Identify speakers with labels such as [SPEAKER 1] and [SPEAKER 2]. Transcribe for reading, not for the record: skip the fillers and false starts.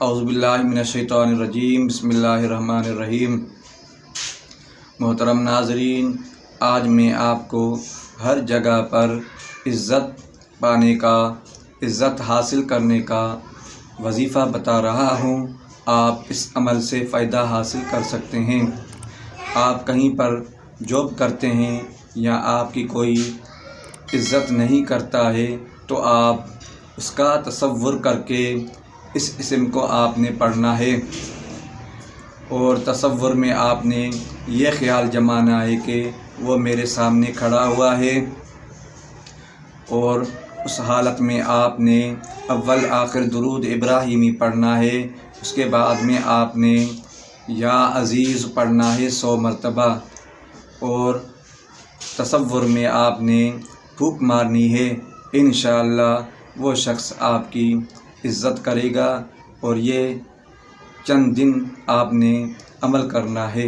[SPEAKER 1] اعوذ باللہ من الشیطان الرجیم، بسم اللہ الرحمن الرحیم۔ محترم ناظرین، آج میں آپ کو ہر جگہ پر عزت پانے کا، عزت حاصل کرنے کا وظیفہ بتا رہا ہوں۔ آپ اس عمل سے فائدہ حاصل کر سکتے ہیں۔ آپ کہیں پر جاب کرتے ہیں یا آپ کی کوئی عزت نہیں کرتا ہے تو آپ اس کا تصور کر کے اس اسم کو آپ نے پڑھنا ہے، اور تصور میں آپ نے یہ خیال جمانا ہے کہ وہ میرے سامنے کھڑا ہوا ہے، اور اس حالت میں آپ نے اول آخر درود ابراہیمی پڑھنا ہے۔ اس کے بعد میں آپ نے یا عزیز پڑھنا ہے 100 مرتبہ، اور تصور میں آپ نے پھونک مارنی ہے۔ انشاءاللہ وہ شخص آپ کی عزت کرے گا، اور یہ چند دن آپ نے عمل کرنا ہے۔